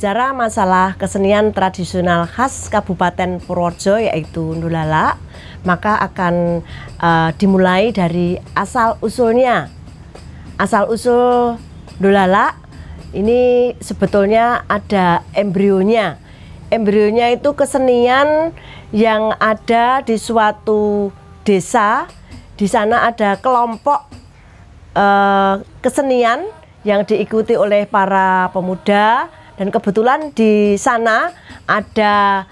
berbicara masalah kesenian tradisional khas Kabupaten Purworejo yaitu Ndolala, maka akan dimulai dari asal usulnya. Asal usul Ndolala ini sebetulnya ada embrionya. Embrionya itu kesenian yang ada di suatu desa. Di sana ada kelompok kesenian yang diikuti oleh para pemuda, dan kebetulan di sana ada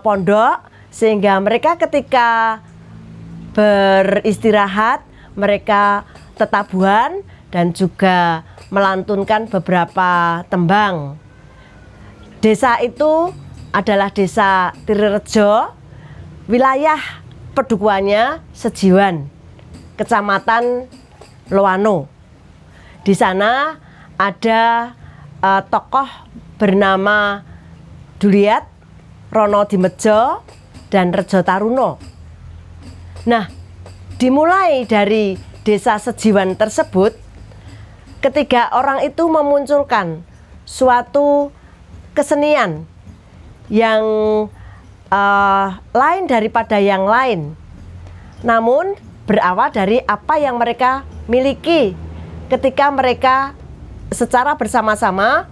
pondok, sehingga mereka ketika beristirahat mereka tetabuhan dan juga melantunkan beberapa tembang. Desa itu adalah desa Trirejo, wilayah pedukuhannya Sejiwan, Kecamatan Loano. Di sana ada tokoh bernama Duliat, Rono Dimejo, dan Rejo Taruno. Nah, dimulai dari desa Sejiwan tersebut, ketiga orang itu memunculkan suatu kesenian yang lain daripada yang lain, namun berawal dari apa yang mereka miliki ketika mereka secara bersama-sama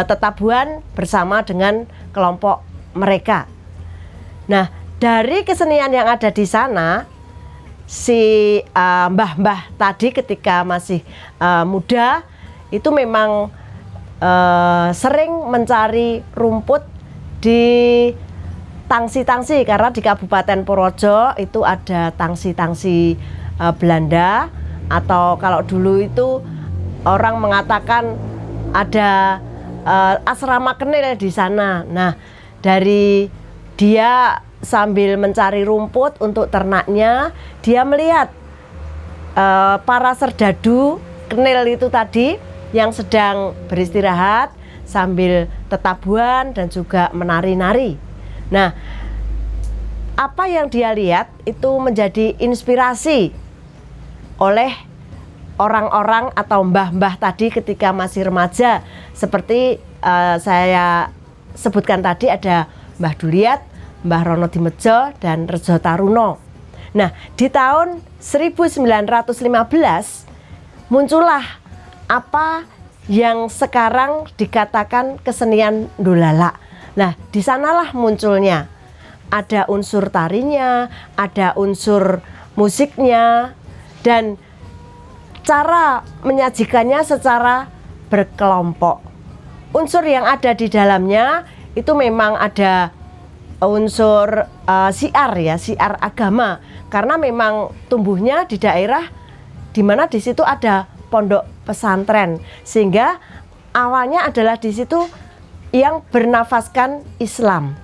tetabuhan bersama dengan kelompok mereka. Nah, dari kesenian yang ada di sana, si mbah-mbah tadi ketika masih muda itu memang sering mencari rumput di tangsi-tangsi, karena di Kabupaten Purworejo itu ada tangsi-tangsi Belanda, atau kalau dulu itu orang mengatakan ada asrama kenil di sana. Nah, dari dia sambil mencari rumput untuk ternaknya, dia melihat para serdadu kenil itu tadi yang sedang beristirahat sambil tetabuhan dan juga menari-nari. Nah, apa yang dia lihat itu menjadi inspirasi oleh orang-orang atau mbah-mbah tadi ketika masih remaja. Seperti saya sebutkan tadi, ada Mbah Duliat, Mbah Rono Dimejo, dan Rejo Taruno. Nah, di tahun 1915 muncullah apa yang sekarang dikatakan kesenian Ndolala. Nah, di sanalah munculnya. Ada unsur tarinya, ada unsur musiknya, dan cara menyajikannya secara berkelompok. Unsur yang ada di dalamnya itu memang ada unsur siar ya, siar agama, karena memang tumbuhnya di daerah di mana di situ ada pondok pesantren, sehingga awalnya adalah di situ yang bernafaskan Islam.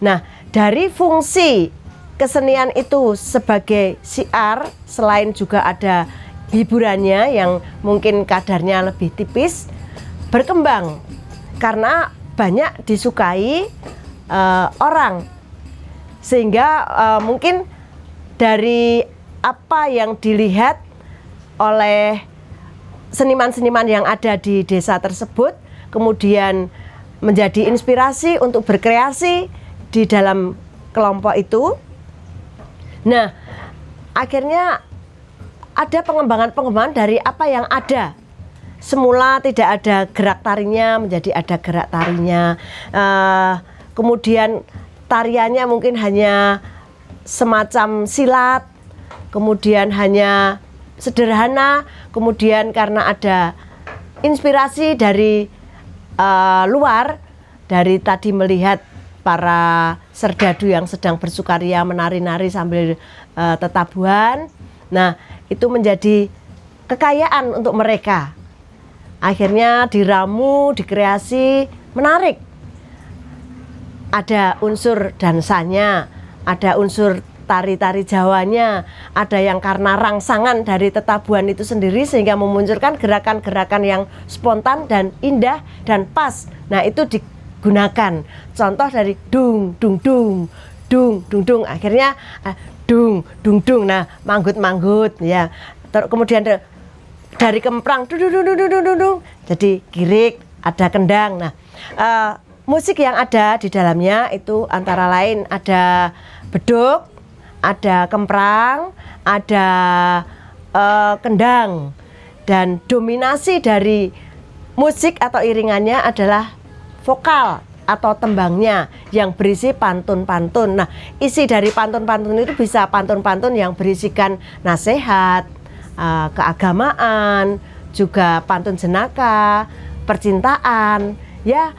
Nah, dari fungsi kesenian itu sebagai siar, selain juga ada hiburannya yang mungkin kadarnya lebih tipis, berkembang karena banyak disukai orang, sehingga mungkin dari apa yang dilihat oleh seniman-seniman yang ada di desa tersebut, kemudian menjadi inspirasi untuk berkreasi di dalam kelompok itu. Nah, akhirnya ada pengembangan-pengembangan dari apa yang ada. Semula tidak ada gerak tarinya, menjadi ada gerak tarinya. Kemudian tariannya mungkin hanya semacam silat, kemudian hanya sederhana, kemudian karena ada inspirasi dari luar, dari tadi melihat para serdadu yang sedang bersukaria menari-nari sambil tetabuhan. Nah, itu menjadi kekayaan untuk mereka. Akhirnya diramu, dikreasi, menarik. Ada unsur dansanya, ada unsur tari-tari Jawanya, ada yang karena rangsangan dari tetabuhan itu sendiri sehingga memunculkan gerakan-gerakan yang spontan dan indah dan pas. Nah, itu digunakan. Contoh dari dung dung dung, dung dung dung, akhirnya dung dung dung. Nah, manggut-manggut ya. Kemudian dari kemprang dung dung dung dung dung dung. Jadi girik, ada kendang. Nah, Musik yang ada di dalamnya itu antara lain ada beduk, ada kemprang, ada kendang, dan dominasi dari musik atau iringannya adalah vokal atau tembangnya yang berisi pantun-pantun. Nah, isi dari pantun-pantun itu bisa pantun-pantun yang berisikan nasihat, keagamaan, juga pantun jenaka, percintaan, ya.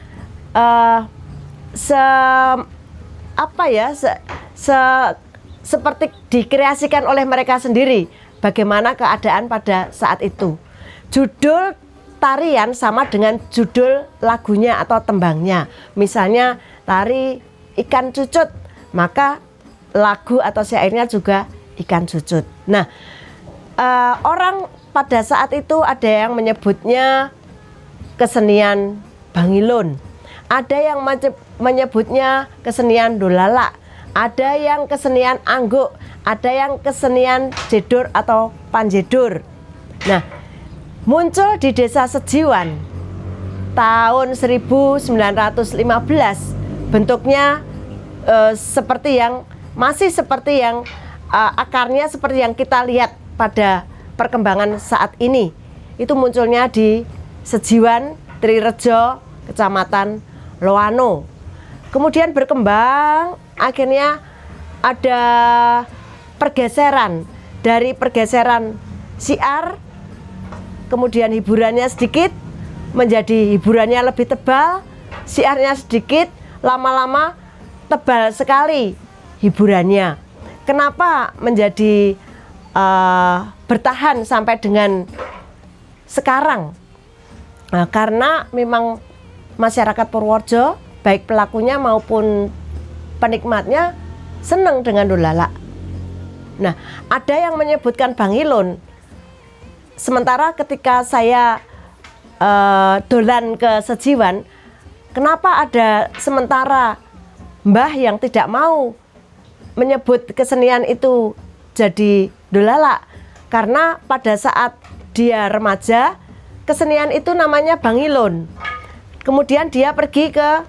Seperti dikreasikan oleh mereka sendiri bagaimana keadaan pada saat itu. Judul tarian sama dengan judul lagunya atau tembangnya. Misalnya tari ikan cucut, maka lagu atau syairnya juga ikan cucut. Nah, orang pada saat itu ada yang menyebutnya kesenian Bangilun, ada yang menyebutnya kesenian Dolala, ada yang kesenian Angguk, ada yang kesenian Jedur atau Panjedur. Nah, muncul di Desa Sejiwan tahun 1915, bentuknya masih seperti yang akarnya seperti yang kita lihat pada perkembangan saat ini. Itu munculnya di Sejiwan, Trirejo, Kecamatan Loano. Kemudian berkembang, akhirnya ada pergeseran dari pergeseran syiar, kemudian hiburannya sedikit menjadi hiburannya lebih tebal, syiarnya sedikit, lama-lama tebal sekali hiburannya. Kenapa menjadi bertahan sampai dengan sekarang? Karena memang masyarakat Purworejo, baik pelakunya maupun penikmatnya senang dengan Dolala. Nah, ada yang menyebutkan Bangilun. Sementara ketika saya dolan ke Sejiwan, kenapa ada sementara mbah yang tidak mau menyebut kesenian itu jadi Dolala? Karena pada saat dia remaja, kesenian itu namanya Bangilun. Kemudian dia pergi ke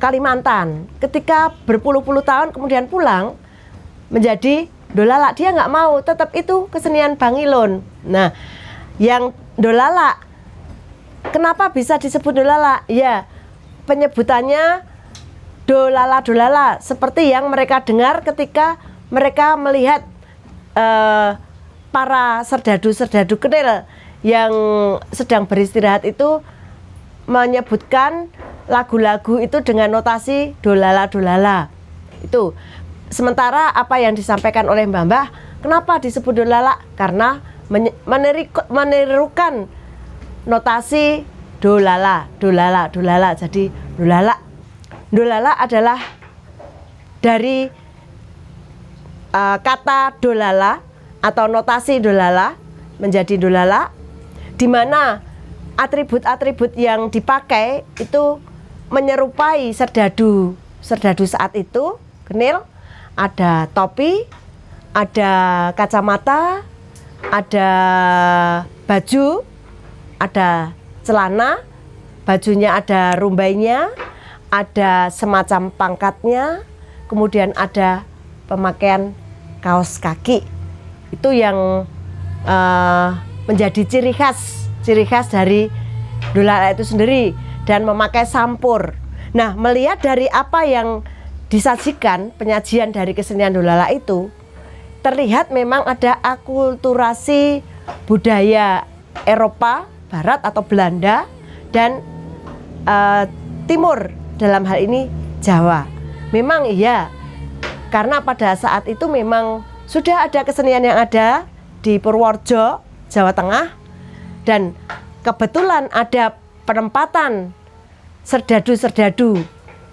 Kalimantan. Ketika berpuluh-puluh tahun kemudian pulang menjadi Dolala, dia nggak mau, tetap itu kesenian Bangilun. Nah, yang Dolala, kenapa bisa disebut Dolala? Ya, penyebutannya Dolala-Dolala, seperti yang mereka dengar ketika mereka melihat para serdadu-serdadu kenil yang sedang beristirahat itu menyebutkan lagu-lagu itu dengan notasi Dolala-Dolala. Itu. Sementara apa yang disampaikan oleh Mbah, kenapa disebut Dolala? Karena menirukan notasi Dolala, Dolala, Dolala. Jadi Dolala. Dolala adalah dari kata Dolala atau notasi Dolala menjadi Dolala, di mana atribut-atribut yang dipakai itu menyerupai serdadu saat itu, kenil. Ada topi, ada kacamata, ada baju, ada celana, bajunya ada rumbainya, ada semacam pangkatnya, kemudian ada pemakaian kaos kaki. Itu yang menjadi ciri khas dari Dolala itu sendiri, dan memakai sampur. Nah, melihat dari apa yang disajikan, penyajian dari kesenian Dolala itu, terlihat memang ada akulturasi budaya Eropa Barat atau Belanda dan Timur, dalam hal ini Jawa. Memang iya, karena pada saat itu memang sudah ada kesenian yang ada di Purworejo, Jawa Tengah, dan kebetulan ada penempatan serdadu-serdadu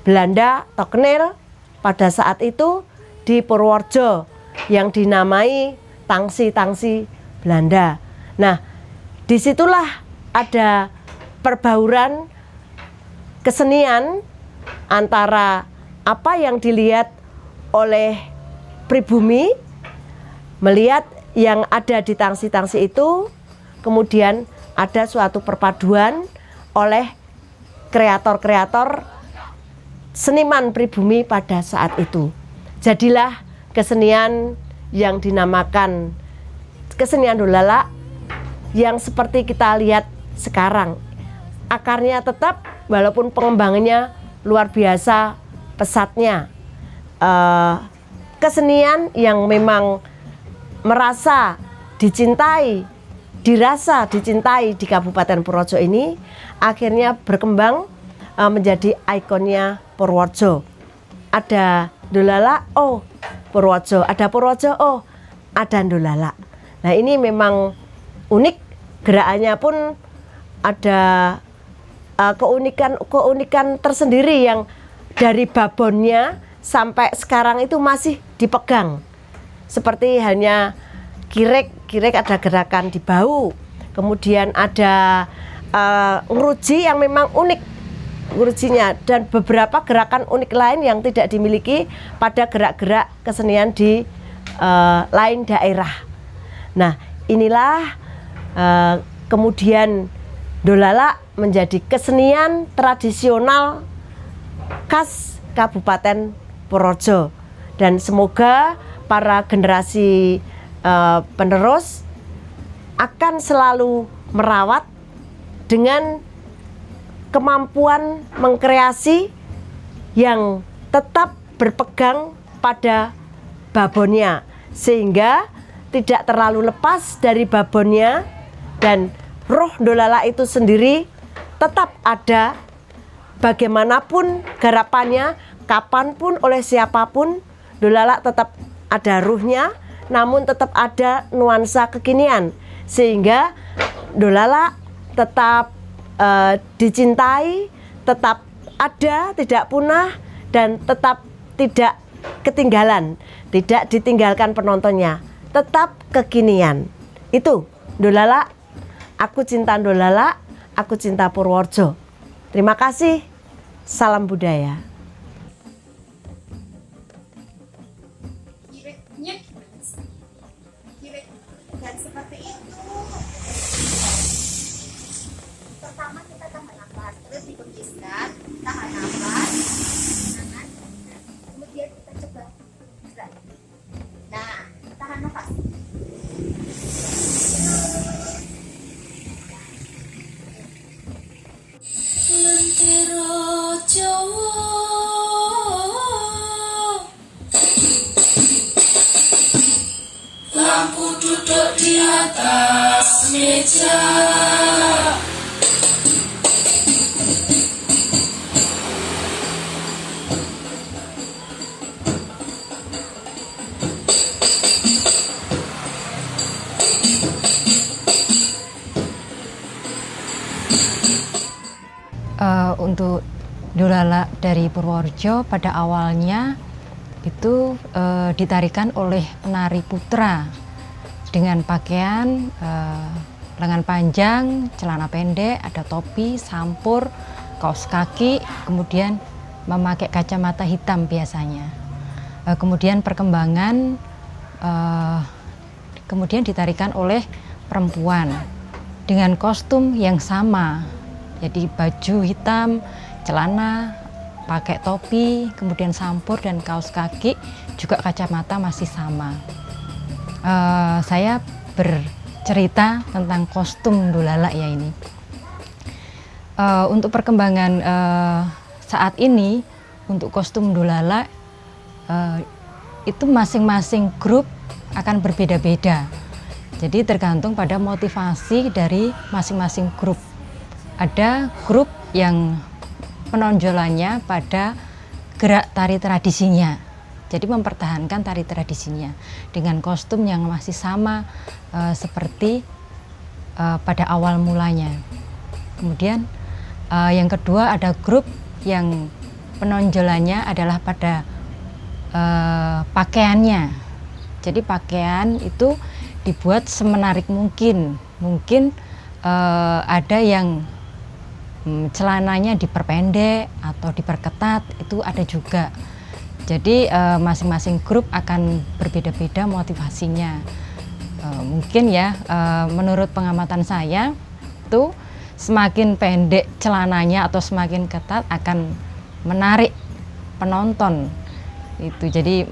Belanda atau kenil pada saat itu di Purworejo yang dinamai tangsi-tangsi Belanda. Nah, disitulah ada perbauran kesenian antara apa yang dilihat oleh pribumi, melihat yang ada di tangsi-tangsi itu, kemudian ada suatu perpaduan oleh kreator-kreator seniman pribumi pada saat itu. Jadilah kesenian yang dinamakan kesenian Dolala yang seperti kita lihat sekarang. Akarnya tetap walaupun pengembangannya luar biasa pesatnya. Kesenian yang memang merasa dicintai, dirasa dicintai di Kabupaten Purworejo ini akhirnya berkembang menjadi ikonnya Purworejo. Ada Dolala, oh Purworejo, ada Purworejo, oh ada Dolala. Nah ini memang unik, gerakannya pun ada keunikan tersendiri yang dari babonnya sampai sekarang itu masih dipegang. Seperti hanya kirek ada gerakan di bahu, kemudian ada nguruji yang memang unik ngurujinya, dan beberapa gerakan unik lain yang tidak dimiliki pada gerak-gerak kesenian di lain daerah. Nah inilah kemudian Dolala menjadi kesenian tradisional khas Kabupaten Purworejo, dan semoga para generasi penerus akan selalu merawat dengan kemampuan mengkreasi yang tetap berpegang pada babonnya, sehingga tidak terlalu lepas dari babonnya, dan roh Dolala itu sendiri tetap ada bagaimanapun garapannya, kapanpun oleh siapapun. Dolala tetap ada ruhnya, namun tetap ada nuansa kekinian, sehingga Dolala tetap dicintai, tetap ada, tidak punah, dan tetap tidak ketinggalan, tidak ditinggalkan penontonnya, tetap kekinian. Itu Dolala, aku cinta Dolala, aku cinta Purworejo. Terima kasih, salam budaya. Dan seperti itu. Pertama kita tahan nafas, terus dikembiskan, tahan nafas, tangan, kemudian kita coba gerak. Nah, tahan nafas. Lentera Jawa, lampu duduk di atas meja. Untuk Dolala dari Purworejo pada awalnya itu ditarikan oleh penari putra dengan pakaian lengan panjang, celana pendek, ada topi, sampur, kaos kaki, kemudian memakai kacamata hitam biasanya. Kemudian perkembangan kemudian ditarikan oleh perempuan dengan kostum yang sama. Jadi baju hitam, celana, pakai topi, kemudian sampur dan kaos kaki, juga kacamata masih sama. Saya bercerita tentang kostum Dolala ya ini. Untuk perkembangan saat ini, untuk kostum Dolala itu masing-masing grup akan berbeda-beda. Jadi tergantung pada motivasi dari masing-masing grup. Ada grup yang penonjolannya pada gerak tari tradisinya, jadi mempertahankan tari tradisinya dengan kostum yang masih sama seperti pada awal mulanya. Kemudian yang kedua ada grup yang penonjolannya adalah pada pakaiannya, jadi pakaian itu dibuat semenarik mungkin. Mungkin ada yang celananya diperpendek atau diperketat, itu ada juga. Jadi masing-masing grup akan berbeda-beda motivasinya. Mungkin ya menurut pengamatan saya itu semakin pendek celananya atau semakin ketat akan menarik penonton itu. Jadi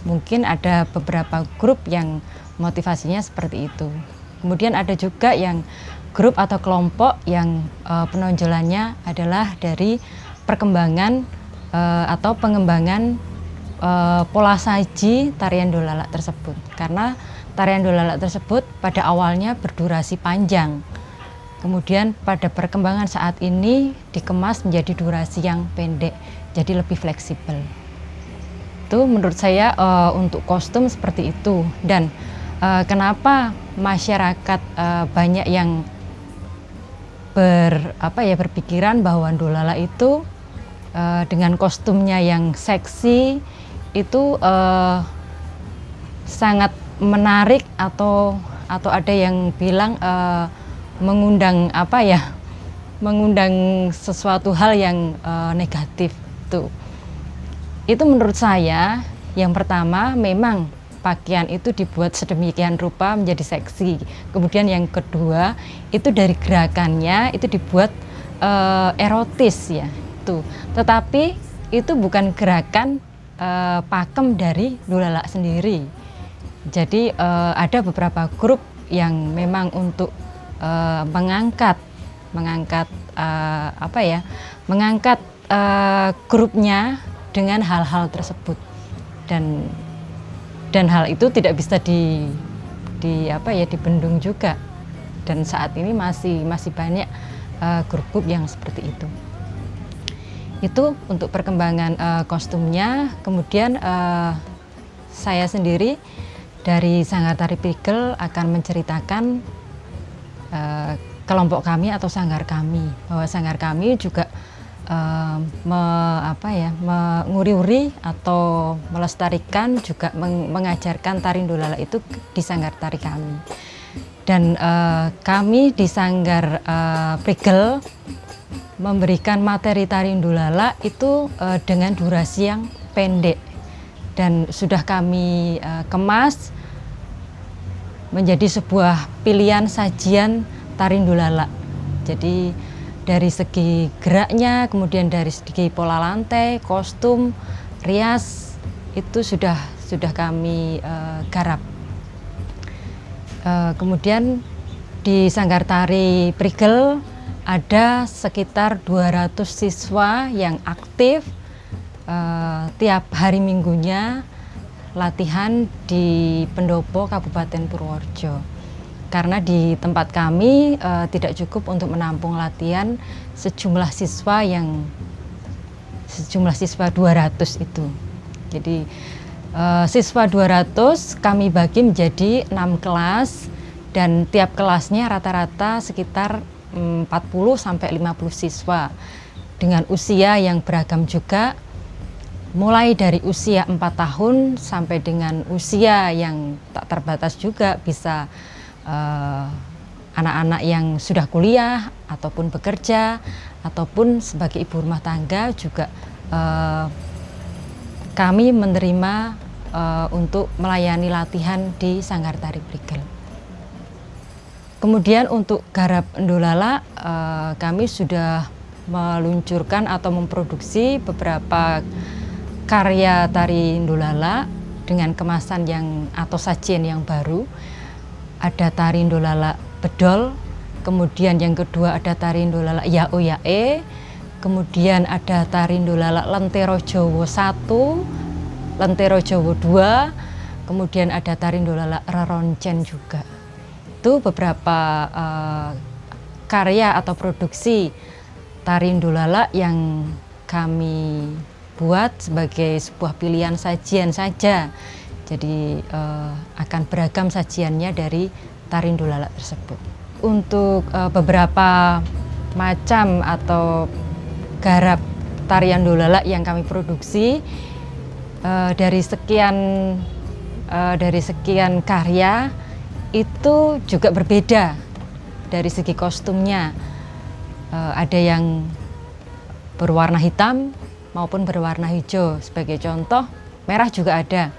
mungkin ada beberapa grup yang motivasinya seperti itu. Kemudian ada juga yang grup atau kelompok yang penonjolannya adalah dari perkembangan atau pengembangan pola saji tarian dolalak tersebut. Karena tarian dolalak tersebut pada awalnya berdurasi panjang. Kemudian pada perkembangan saat ini dikemas menjadi durasi yang pendek, jadi lebih fleksibel. Itu menurut saya untuk kostum seperti itu. Dan kenapa masyarakat banyak yang berpikiran bahwa dolalak itu dengan kostumnya yang seksi itu sangat menarik atau ada yang bilang mengundang sesuatu hal yang negatif tuh. Itu menurut saya yang pertama memang pakaian itu dibuat sedemikian rupa menjadi seksi. Kemudian yang kedua itu dari gerakannya itu dibuat erotis ya itu. Tetapi itu bukan gerakan pakem dari dolalak sendiri. Jadi ada beberapa grup yang memang untuk mengangkat grupnya dengan hal-hal tersebut, dan hal itu tidak bisa dibendung juga, dan saat ini masih banyak grup-grup yang seperti itu. Itu untuk perkembangan kostumnya. Kemudian saya sendiri dari Sanggar Tari Prigel akan menceritakan kelompok kami atau sanggar kami, bahwa sanggar kami juga menguri-uri atau melestarikan, juga mengajarkan tari dolalak itu di sanggar tari kami. Dan kami di Sanggar Prigel memberikan materi tari dolalak itu dengan durasi yang pendek, dan sudah kami kemas menjadi sebuah pilihan sajian tari dolalak. Jadi dari segi geraknya, kemudian dari segi pola lantai, kostum, rias itu sudah kami garap. Kemudian di Sanggar Tari Prigel ada sekitar 200 siswa yang aktif tiap hari Minggunya latihan di Pendopo Kabupaten Purworejo. Karena di tempat kami tidak cukup untuk menampung latihan sejumlah siswa 200 itu. Jadi siswa 200 kami bagi menjadi 6 kelas, dan tiap kelasnya rata-rata sekitar 40 sampai 50 siswa dengan usia yang beragam juga, mulai dari usia 4 tahun sampai dengan usia yang tak terbatas juga, bisa anak-anak yang sudah kuliah ataupun bekerja ataupun sebagai ibu rumah tangga juga kami menerima untuk melayani latihan di Sanggar Tari Prigel. Kemudian untuk garap dolalak kami sudah meluncurkan atau memproduksi beberapa karya tari dolalak dengan kemasan atau sajian yang baru. Ada tari dolalak bedol, kemudian yang kedua ada tari dolalak yao yae, kemudian ada tari dolalak Lentero Jowo 1, Lentero Jowo 2, kemudian ada tari dolalak Reroncen juga. Itu beberapa karya atau produksi tari dolalak yang kami buat sebagai sebuah pilihan sajian saja. Jadi akan beragam sajiannya dari tari dolalak tersebut. Untuk beberapa macam atau garap tarian dolalak yang kami produksi, dari sekian karya itu juga berbeda dari segi kostumnya. Ada yang berwarna hitam maupun berwarna hijau. Sebagai contoh, merah juga ada.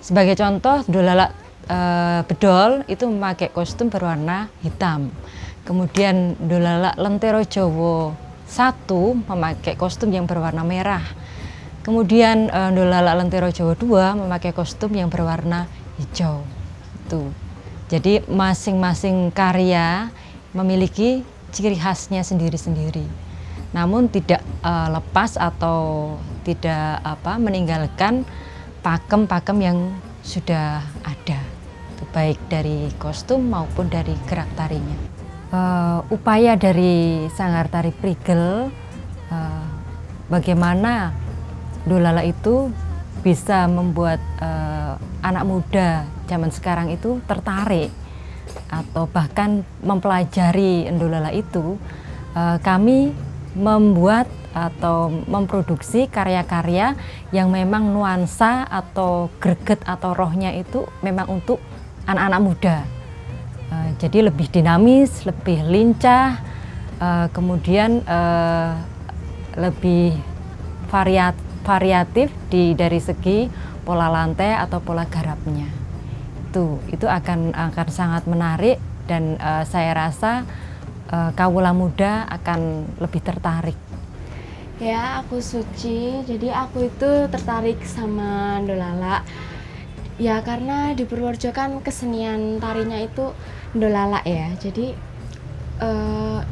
Sebagai contoh, dolalak bedol itu memakai kostum berwarna hitam. Kemudian Ndolala Lentero Jawa 1 memakai kostum yang berwarna merah. Kemudian Ndolala Lentero Jawa 2 memakai kostum yang berwarna hijau. Itu. Jadi masing-masing karya memiliki ciri khasnya sendiri-sendiri. Namun tidak lepas atau tidak meninggalkan pakem-pakem yang sudah ada. Itu baik dari kostum maupun dari gerak tarinya. Upaya dari Sanggar Tari Prigel bagaimana Ndolala itu bisa membuat anak muda zaman sekarang itu tertarik atau bahkan mempelajari Ndolala itu. Kami membuat atau memproduksi karya-karya yang memang nuansa atau greget atau rohnya itu memang untuk anak-anak muda. Jadi lebih dinamis, lebih lincah, kemudian lebih variatif dari segi pola lantai atau pola garapnya. Itu akan sangat menarik dan saya rasa kawula muda akan lebih tertarik. Ya, aku Suci. Jadi aku itu tertarik sama Ndolala. Ya karena di Purworejo kan kesenian tarinya itu Ndolala ya. Jadi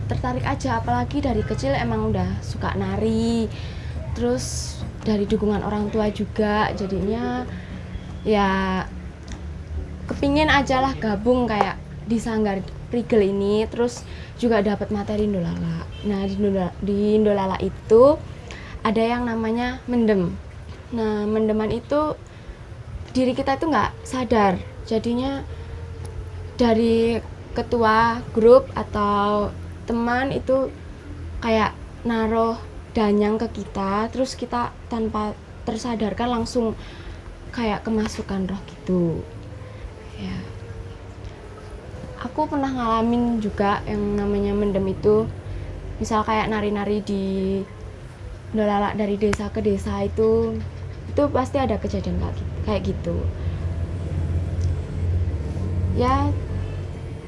tertarik aja, apalagi dari kecil emang udah suka nari. Terus dari dukungan orang tua juga, jadinya ya kepingin aja lah gabung kayak di Sanggar Prigel ini, terus juga dapat materi Ndolala. Nah di Ndolala itu ada yang namanya mendem. Nah mendeman itu diri kita itu nggak sadar, jadinya dari ketua grup atau teman itu kayak naruh danyang ke kita, terus kita tanpa tersadarkan langsung kayak kemasukan roh gitu ya. Aku pernah ngalamin juga yang namanya mendem itu, misal kayak nari-nari di Ndolala dari desa ke desa itu pasti ada kejadian kayak gitu ya.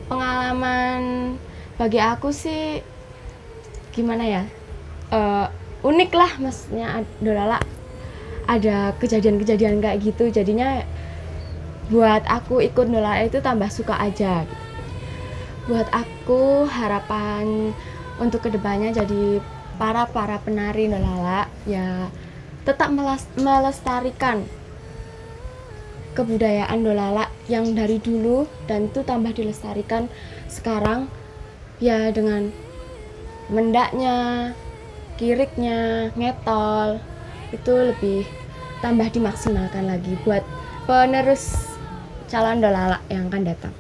Pengalaman bagi aku sih gimana ya, unik lah, maksudnya Ndolala ada kejadian-kejadian kayak gitu, jadinya buat aku ikut Ndolala itu tambah suka aja gitu. Buat aku harapan untuk kedepannya jadi para penari Ndolala ya tetap melestarikan kebudayaan Ndolala yang dari dulu, dan itu tambah dilestarikan sekarang ya dengan mendaknya, kiriknya, ngetol itu lebih tambah dimaksimalkan lagi buat penerus calon Ndolala yang akan datang.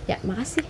Ya, makasih.